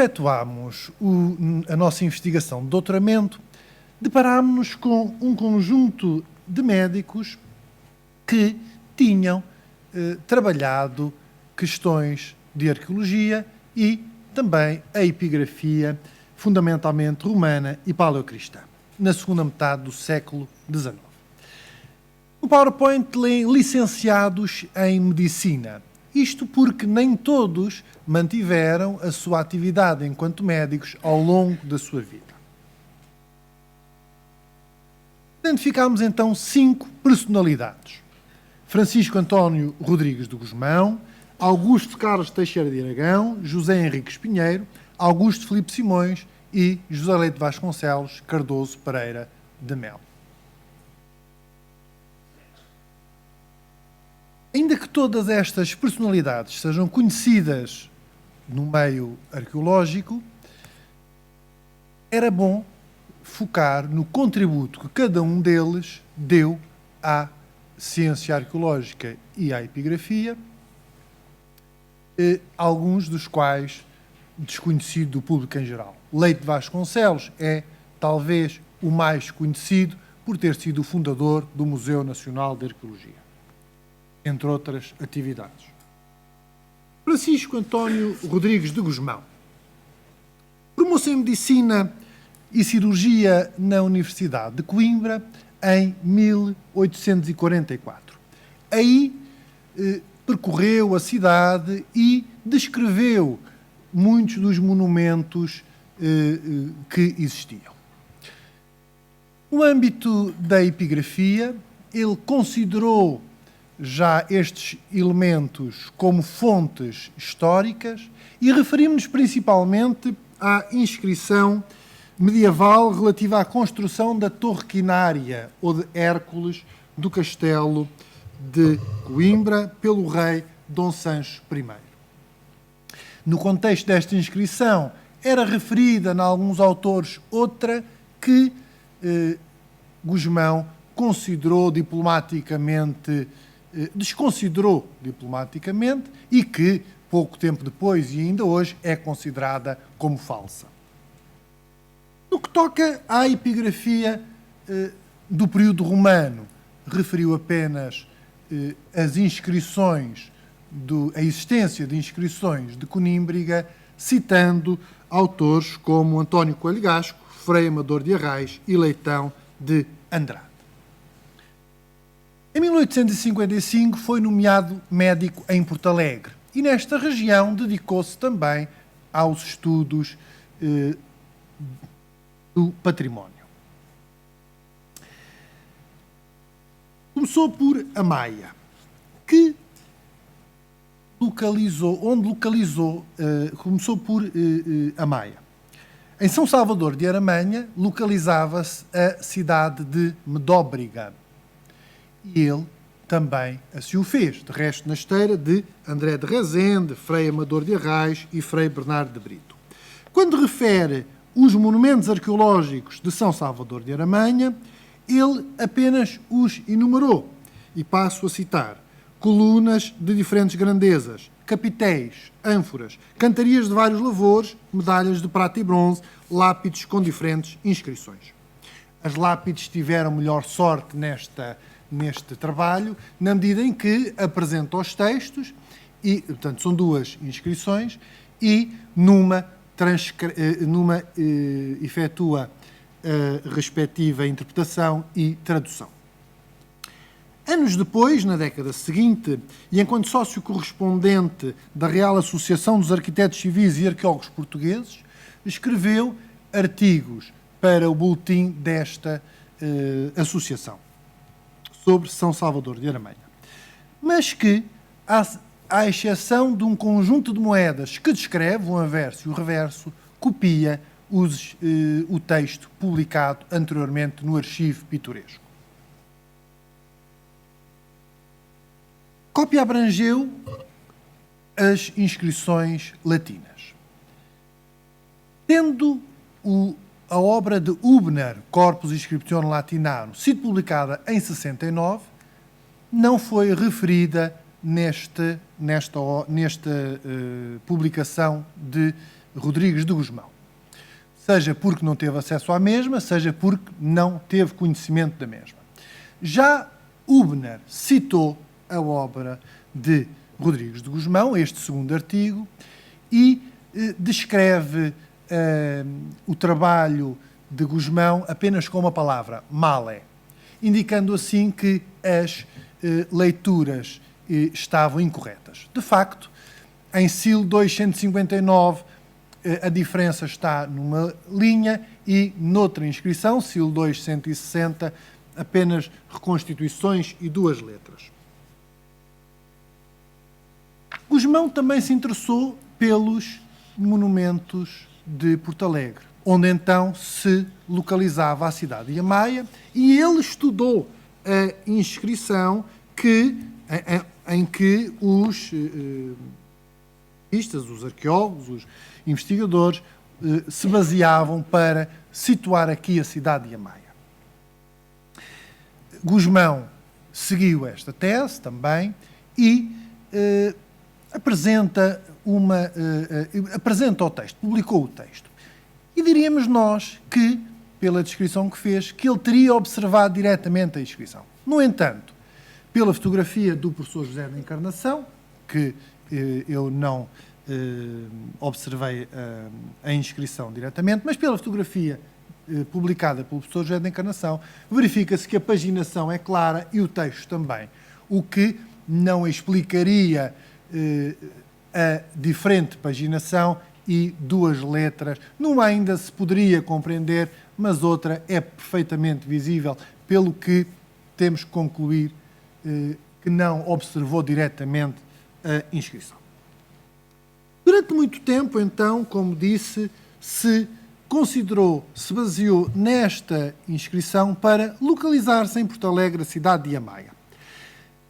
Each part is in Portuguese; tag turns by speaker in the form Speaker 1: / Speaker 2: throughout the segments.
Speaker 1: efetuámos a nossa investigação de doutoramento, deparámos-nos com um conjunto de médicos que tinham trabalhado questões de arqueologia e também a epigrafia, fundamentalmente romana e paleocristã, na segunda metade do século XIX. No PowerPoint lêem licenciados em medicina. Isto porque nem todos mantiveram a sua atividade enquanto médicos ao longo da sua vida. Identificámos então 5 personalidades: Francisco António Rodrigues de Gusmão, Augusto Carlos Teixeira de Aragão, José Henriques Pinheiro, Augusto Filipe Simões e José Leite Vasconcelos Cardoso Pereira de Melo. Ainda que todas estas personalidades sejam conhecidas no meio arqueológico, era bom focar no contributo que cada um deles deu à ciência arqueológica e à epigrafia, alguns dos quais desconhecido do público em geral. Leite Vasconcelos é, talvez, o mais conhecido por ter sido o fundador do Museu Nacional de Arqueologia, entre outras atividades. Francisco António Rodrigues de Gusmão formou-se em Medicina e Cirurgia na Universidade de Coimbra em 1844. Aí percorreu a cidade e descreveu muitos dos monumentos que existiam. No âmbito da epigrafia, ele considerou já estes elementos como fontes históricas e referimos-nos principalmente à inscrição medieval relativa à construção da Torre Quinária ou de Hércules do Castelo de Coimbra pelo rei Dom Sancho I. No contexto desta inscrição, era referida, em alguns autores, outra que Gusmão desconsiderou diplomaticamente e que, pouco tempo depois e ainda hoje, é considerada como falsa. No que toca à epigrafia do período romano, referiu apenas as inscrições, a existência de inscrições de Conímbriga, citando autores como António Coelho Gasco, Frei Amador de Arrais e Leitão de Andrade. Em 1855 foi nomeado médico em Porto Alegre e nesta região dedicou-se também aos estudos do património. Começou por Amaia, começou por Amaia. Em São Salvador de Aramanha localizava-se a cidade de Medóbriga e ele também assim o fez, de resto na esteira de André de Rezende, Frei Amador de Arrais e Frei Bernardo de Brito. Quando refere os monumentos arqueológicos de São Salvador de Aramanha, ele apenas os enumerou, e passo a citar: colunas de diferentes grandezas, capitéis, ânforas, cantarias de vários lavores, medalhas de prata e bronze, lápides com diferentes inscrições. As lápides tiveram melhor sorte neste trabalho, na medida em que apresentam os textos, e, portanto, são 2 inscrições, e numa efetua a respectiva interpretação e tradução. Anos depois, na década seguinte, e enquanto sócio correspondente da Real Associação dos Arquitetos Civis e Arqueólogos Portugueses, escreveu artigos para o boletim desta associação sobre São Salvador de Aramanha, mas que, à exceção de um conjunto de moedas que descreve um averso e o reverso, copia o texto publicado anteriormente no Archivo Pitoresco. A cópia abrangeu as inscrições latinas. Tendo a obra de Hubner, Corpus Inscriptionum Latinarum, sido publicada em 69, não foi referida nesta publicação de Rodrigues de Gusmão, seja porque não teve acesso à mesma, seja porque não teve conhecimento da mesma. Já Hübner citou a obra de Rodrigues de Gusmão, este segundo artigo, e descreve o trabalho de Gusmão apenas com uma palavra, male, indicando assim que as leituras estavam incorretas. De facto, em SIL 259, a diferença está numa linha e noutra inscrição, SIL 260, apenas reconstituições e 2 letras. Gusmão também se interessou pelos monumentos de Porto Alegre, onde então se localizava a cidade de Amaia, e ele estudou a inscrição em que os os arqueólogos, os investigadores se baseavam para situar aqui a cidade de Amaia. Gusmão seguiu esta tese também e apresenta o texto, publicou o texto. E diríamos nós que, pela descrição que fez, que ele teria observado diretamente a inscrição. No entanto, pela fotografia do professor José da Encarnação, que eu não observei a inscrição diretamente, mas pela fotografia publicada pelo professor José da Encarnação, verifica-se que a paginação é clara e o texto também, o que não explicaria a diferente paginação e 2 letras. Numa ainda se poderia compreender, mas outra é perfeitamente visível, pelo que temos que concluir que não observou diretamente a inscrição. Durante muito tempo, então, como disse, se baseou nesta inscrição para localizar-se em Porto Alegre a cidade de Amaia.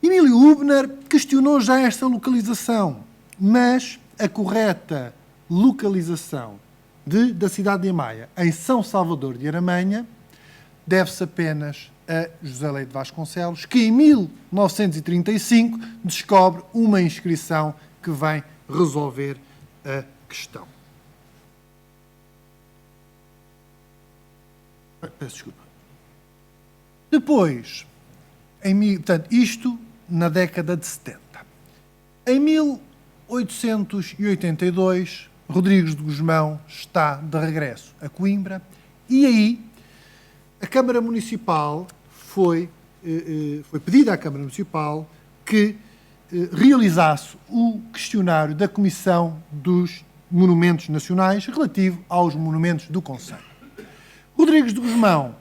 Speaker 1: Emílio Hübner questionou já esta localização, mas a correta localização da cidade de Amaia em São Salvador de Aramanha deve-se apenas a José Leite Vasconcelos, que em 1935 descobre uma inscrição que vem resolver a questão. Peço desculpa. Depois, portanto, isto na década de 70. Em 1882, Rodrigues de Gusmão está de regresso a Coimbra e aí a Câmara Municipal foi pedida à Câmara Municipal que realizasse o questionário da Comissão dos Monumentos Nacionais relativo aos monumentos do concelho. Rodrigues de Gusmão,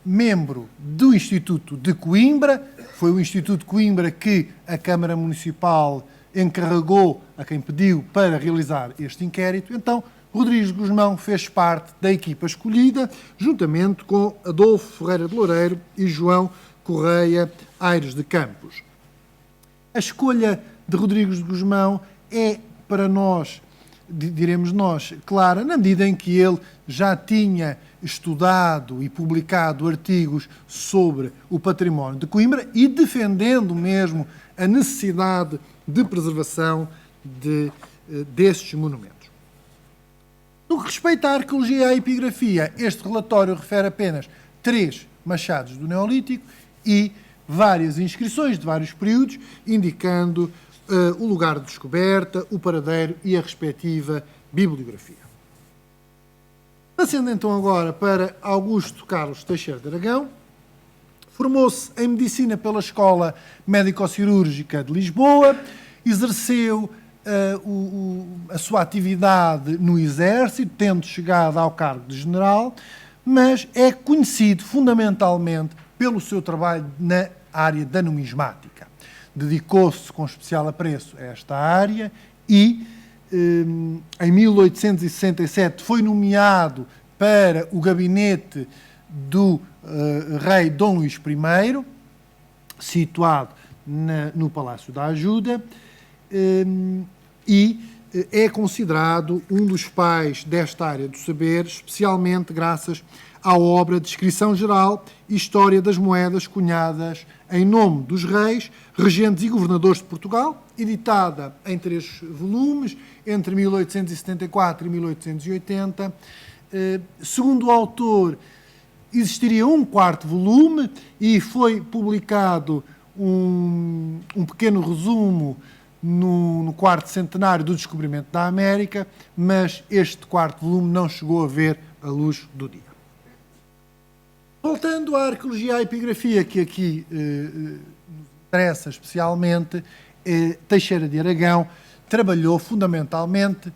Speaker 1: membro do Instituto de Coimbra, foi o Instituto de Coimbra que a Câmara Municipal encarregou a quem pediu para realizar este inquérito. Então, Rodrigues de Gusmão fez parte da equipa escolhida, juntamente com Adolfo Ferreira de Loureiro e João Correia Aires de Campos. A escolha de Rodrigues de Gusmão é, para nós, diremos nós, clara, na medida em que ele já tinha estudado e publicado artigos sobre o património de Coimbra e defendendo mesmo a necessidade de preservação destes monumentos. No que respeita à arqueologia e à epigrafia, este relatório refere apenas 3 machados do Neolítico e várias inscrições de vários períodos, indicando o lugar de descoberta, o paradeiro e a respectiva bibliografia. Passando então agora para Augusto Carlos Teixeira de Aragão, formou-se em Medicina pela Escola Médico-Cirúrgica de Lisboa, exerceu a sua atividade no Exército, tendo chegado ao cargo de general, mas é conhecido fundamentalmente pelo seu trabalho na área da numismática. Dedicou-se com especial apreço a esta área e, em 1867, foi nomeado para o gabinete do rei Dom Luís I, situado no Palácio da Ajuda, e é considerado um dos pais desta área do saber, especialmente graças à obra Descrição Geral e História das Moedas cunhadas em nome dos reis, regentes e governadores de Portugal, editada em 3 volumes, entre 1874 e 1880. Segundo o autor, existiria um 4º volume e foi publicado um pequeno resumo no 4º centenário do descobrimento da América, mas este 4º volume não chegou a ver a luz do dia. Voltando à arqueologia e à epigrafia, que aqui nos interessa especialmente, Teixeira de Aragão trabalhou fundamentalmente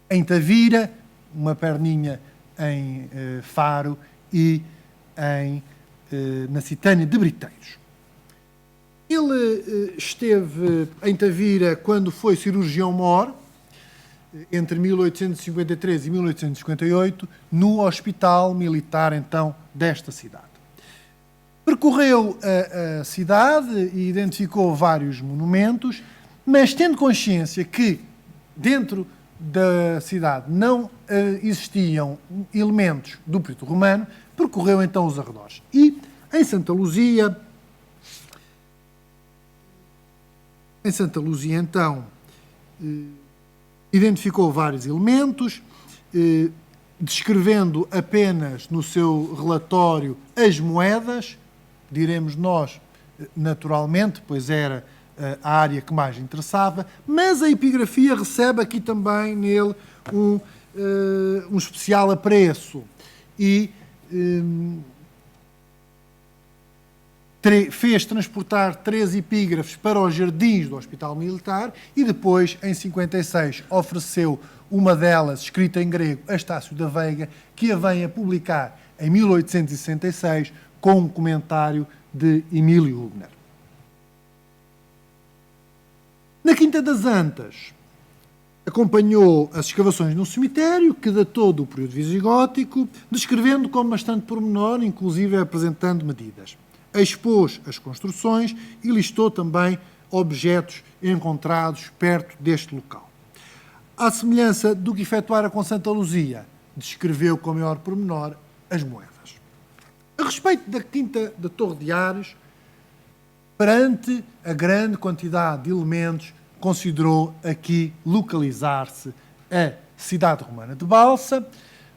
Speaker 1: em Tavira, uma perninha em Faro e na Citânia de Briteiros. Ele esteve em Tavira quando foi cirurgião-mor, entre 1853 e 1858, no Hospital Militar, então, desta cidade. Percorreu a cidade e identificou vários monumentos, mas tendo consciência que dentro da cidade não existiam elementos do período romano, percorreu então os arredores. E em Santa Luzia, então, identificou vários elementos, descrevendo apenas no seu relatório as moedas, diremos nós, naturalmente, pois era a área que mais interessava, mas a epigrafia recebe aqui também nele um especial apreço e fez transportar 3 epígrafes para os jardins do Hospital Militar e depois, em 56, ofereceu uma delas, escrita em grego, a Estácio da Veiga, que a vem a publicar em 1866 com um comentário de Emílio Hubner. Na Quinta das Antas, acompanhou as escavações num cemitério que datou do período visigótico, descrevendo com bastante pormenor, inclusive apresentando medidas. Expôs as construções e listou também objetos encontrados perto deste local. À semelhança do que efetuara com Santa Luzia, descreveu com maior pormenor as moedas. A respeito da Quinta da Torre de Ares, perante a grande quantidade de elementos, considerou aqui localizar-se a cidade romana de Balsa,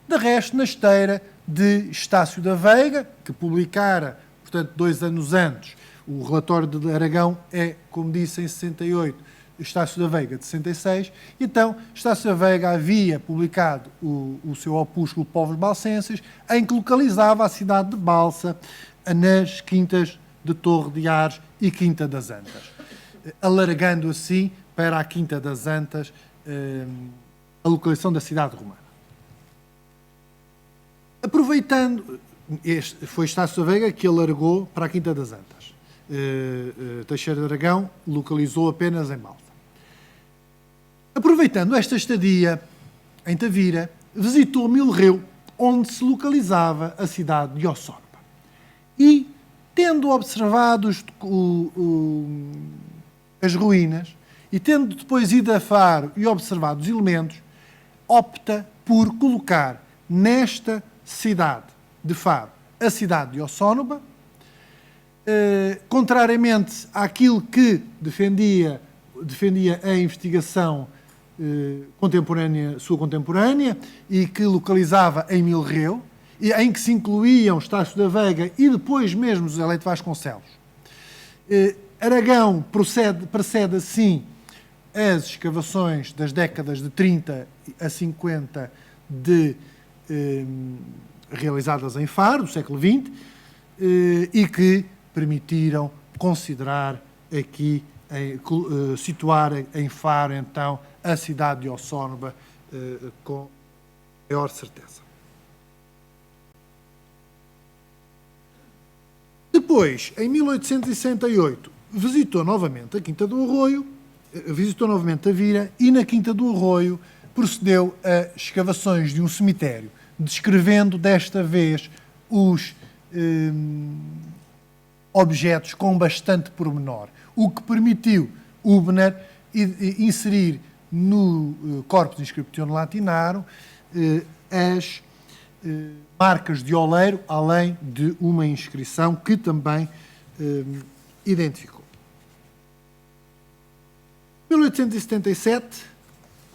Speaker 1: de resto na esteira de Estácio da Veiga, que publicara, portanto, 2 anos antes. O relatório de Aragão é, como disse, em 68, Estácio da Veiga de 66, então Estácio da Veiga havia publicado o seu opúsculo Povos Balsenses, em que localizava a cidade de Balsa nas quintas de Torre de Ares e Quinta das Antas, alargando assim para a Quinta das Antas a localização da cidade romana. Aproveitando, foi Estácio da Veiga que alargou para a Quinta das Antas. Teixeira de Aragão localizou apenas em Balsa. Aproveitando esta estadia em Tavira, visitou Milreu, onde se localizava a cidade de Ossórba. E, tendo observado as ruínas e tendo depois ido a Faro e observado os elementos, opta por colocar nesta cidade de Faro a cidade de Ossónoba, contrariamente àquilo que defendia a investigação sua contemporânea e que localizava em Milreu, e em que se incluíam Estácio da Veiga e depois mesmo José Leite Vasconcelos. Aragão precede assim as escavações das décadas de 30 a 50 realizadas em Faro, do século XX, e que permitiram considerar aqui, situar em Faro, então, a cidade de Ossónoba com maior certeza. Depois, em 1868, visitou novamente a Quinta do Arroio, visitou novamente a Vira e na Quinta do Arroio procedeu a escavações de um cemitério, descrevendo desta vez os objetos com bastante pormenor, o que permitiu Hubner inserir no Corpus Inscriptionum Latinarum as marcas de oleiro, além de uma inscrição que também identificou. Em 1877,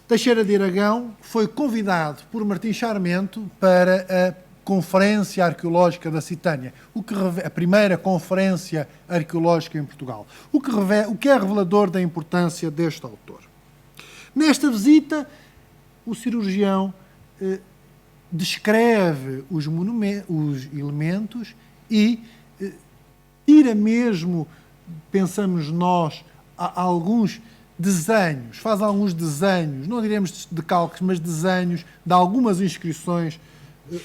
Speaker 1: Teixeira de Aragão foi convidado por Martim Sarmento para a Conferência Arqueológica da Citânia, a primeira conferência arqueológica em Portugal, o que é revelador da importância deste autor. Nesta visita, o cirurgião descreve os elementos e tira mesmo, pensamos nós, alguns desenhos, faz alguns desenhos, não diremos de calques, mas desenhos de algumas inscrições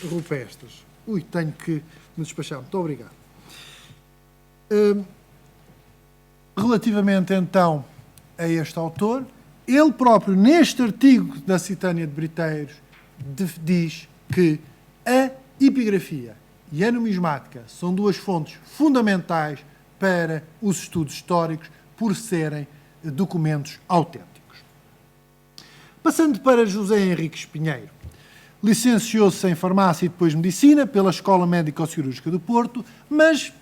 Speaker 1: rupestres. Tenho que me despachar. Muito obrigado. Relativamente, então, a este autor, ele próprio, neste artigo da Citânia de Briteiros, diz que a epigrafia e a numismática são duas fontes fundamentais para os estudos históricos por serem documentos autênticos. Passando para José Henriques Pinheiro, licenciou-se em Farmácia e depois Medicina pela Escola Médico-Cirúrgica do Porto, mas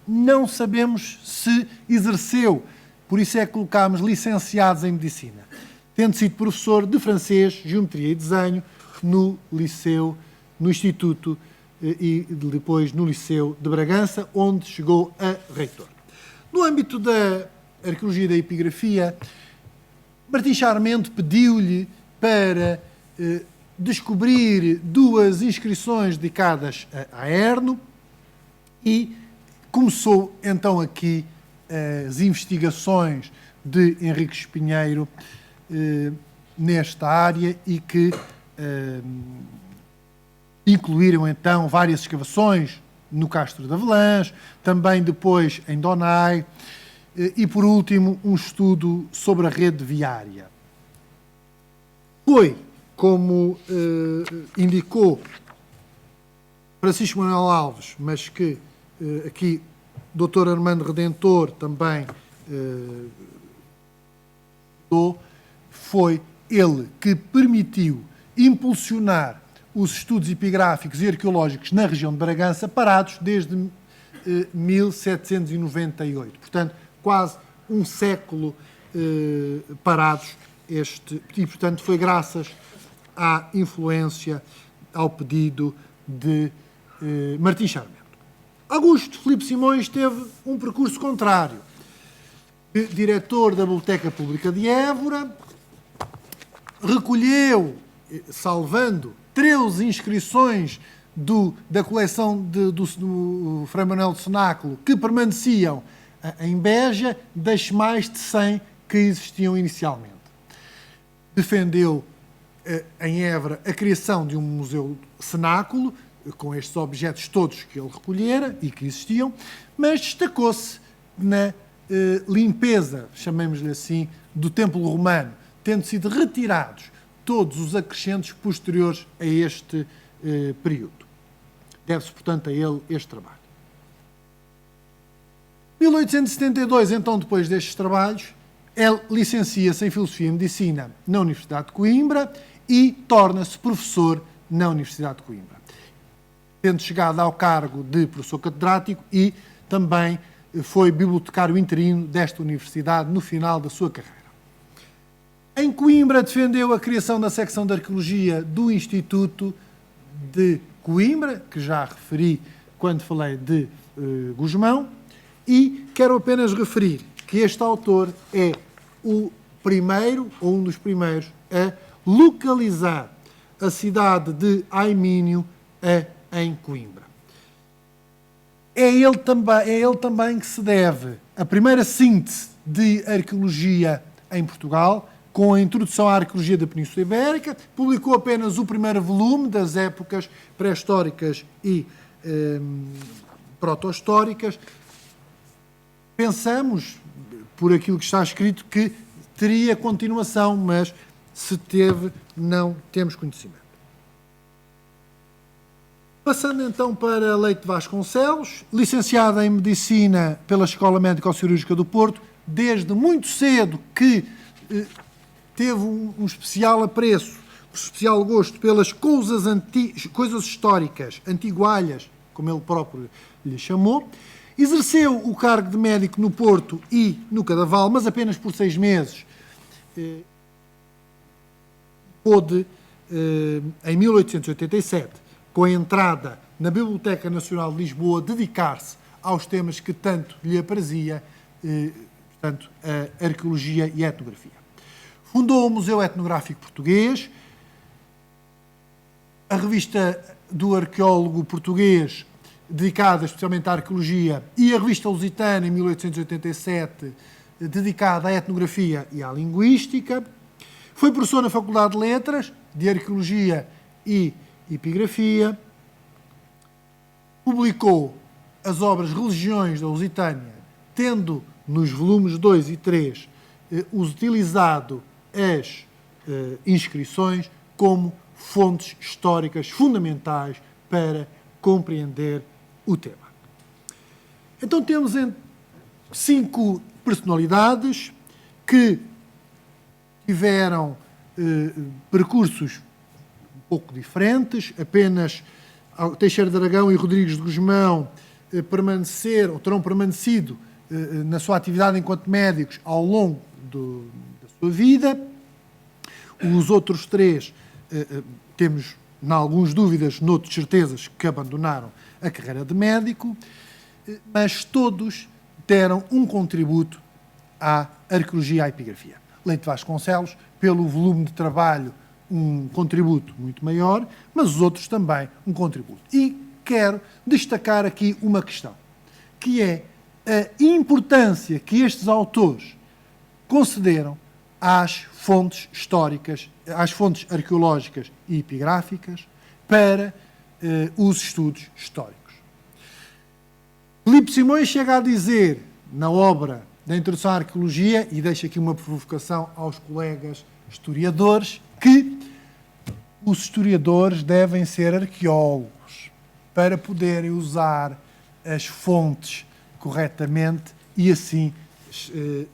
Speaker 1: não sabemos se exerceu, por isso é que colocámos licenciados em Medicina, tendo sido professor de francês, geometria e desenho no Liceu, no Instituto e depois no Liceu de Bragança, onde chegou a reitor. No âmbito da arqueologia da epigrafia, Martim Sarmento pediu-lhe para descobrir duas inscrições dedicadas a Erno e começou então aqui as investigações de Henriques Pinheiro nesta área e que incluíram então várias escavações no Castro de Avelãs, também depois em Donai e por último um estudo sobre a rede viária. Foi, como indicou Francisco Manuel Alves, mas que aqui Dr. Armando Redentor também foi ele que permitiu impulsionar os estudos epigráficos e arqueológicos na região de Bragança, parados desde 1798. Portanto, quase um século parados, e portanto foi graças à influência, ao pedido de Martim Sarmento. Augusto Filipe Simões teve um percurso contrário. Diretor da Biblioteca Pública de Évora, recolheu, salvando 13 inscrições da coleção do Frei Manuel de Cenáculo que permaneciam em Beja, das mais de 100 que existiam inicialmente. Defendeu em Évora a criação de um museu cenáculo, com estes objetos todos que ele recolhera e que existiam, mas destacou-se na limpeza, chamemos-lhe assim, do templo romano, tendo sido retirados todos os acrescentos posteriores a este período. Deve-se, portanto, a ele este trabalho. Em 1872, então, depois destes trabalhos, ele licencia-se em Filosofia e Medicina na Universidade de Coimbra e torna-se professor na Universidade de Coimbra, tendo chegado ao cargo de professor catedrático e também foi bibliotecário interino desta universidade no final da sua carreira. Em Coimbra defendeu a criação da secção de Arqueologia do Instituto de Coimbra, que já referi quando falei de Gusmão, e quero apenas referir que este autor é o primeiro, ou um dos primeiros, a localizar a cidade de Aimínio em Coimbra. É ele também que se deve a primeira síntese de arqueologia em Portugal, com a introdução à arqueologia da Península Ibérica. Publicou apenas o primeiro volume das épocas pré-históricas e proto-históricas. Pensamos, por aquilo que está escrito, que teria continuação, mas se teve, não temos conhecimento. Passando então para Leite Vasconcelos, licenciada em Medicina pela Escola Médico-Cirúrgica do Porto, desde muito cedo que teve um especial apreço especial gosto pelas coisas históricas, antigualhas, como ele próprio lhe chamou. Exerceu o cargo de médico no Porto e no Cadaval, mas apenas por 6 meses. Pôde, em 1887, com a entrada na Biblioteca Nacional de Lisboa, dedicar-se aos temas que tanto lhe aprazia, portanto, a arqueologia e a etnografia. Fundou o Museu Etnográfico Português, a revista do arqueólogo português, dedicada especialmente à arqueologia, e a revista Lusitana, em 1887, dedicada à etnografia e à linguística. Foi professor na Faculdade de Letras, de Arqueologia e Epigrafia. Publicou as obras Religiões da Lusitânia, tendo nos volumes 2 e 3 utilizado as inscrições como fontes históricas fundamentais para compreender o tema. Então temos 5 personalidades que tiveram percursos um pouco diferentes. Apenas Teixeira de Aragão e Rodrigues de Gusmão terão permanecido na sua atividade enquanto médicos ao longo da sua vida. Os outros 3 temos, em algumas dúvidas, noutras certezas, que abandonaram a carreira de médico, mas todos deram um contributo à arqueologia e à epigrafia. Leite Vasconcelos, pelo volume de trabalho, um contributo muito maior, mas os outros também um contributo. E quero destacar aqui uma questão, que é a importância que estes autores concederam às fontes históricas, às fontes arqueológicas e epigráficas para os estudos históricos. Filipe Simões chega a dizer, na obra da Introdução à Arqueologia, e deixa aqui uma provocação aos colegas historiadores, que os historiadores devem ser arqueólogos para poderem usar as fontes corretamente e assim chegarem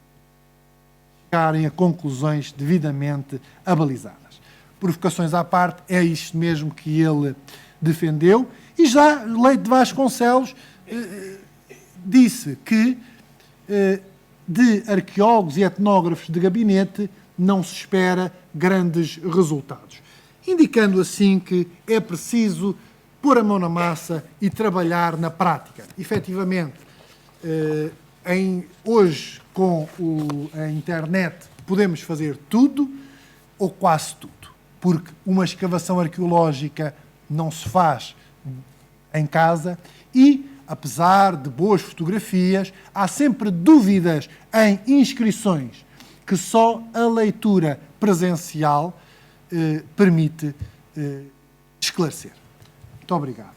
Speaker 1: a conclusões devidamente abalizadas. Provocações à parte, é isto mesmo que ele defendeu. E já Leite de Vasconcelos disse que de arqueólogos e etnógrafos de gabinete não se espera grandes resultados, indicando assim que é preciso pôr a mão na massa e trabalhar na prática. Efetivamente, hoje, com a internet, podemos fazer tudo ou quase tudo, porque uma escavação arqueológica não se faz em casa e, apesar de boas fotografias, há sempre dúvidas em inscrições que só a leitura presencial permite esclarecer. Muito obrigado.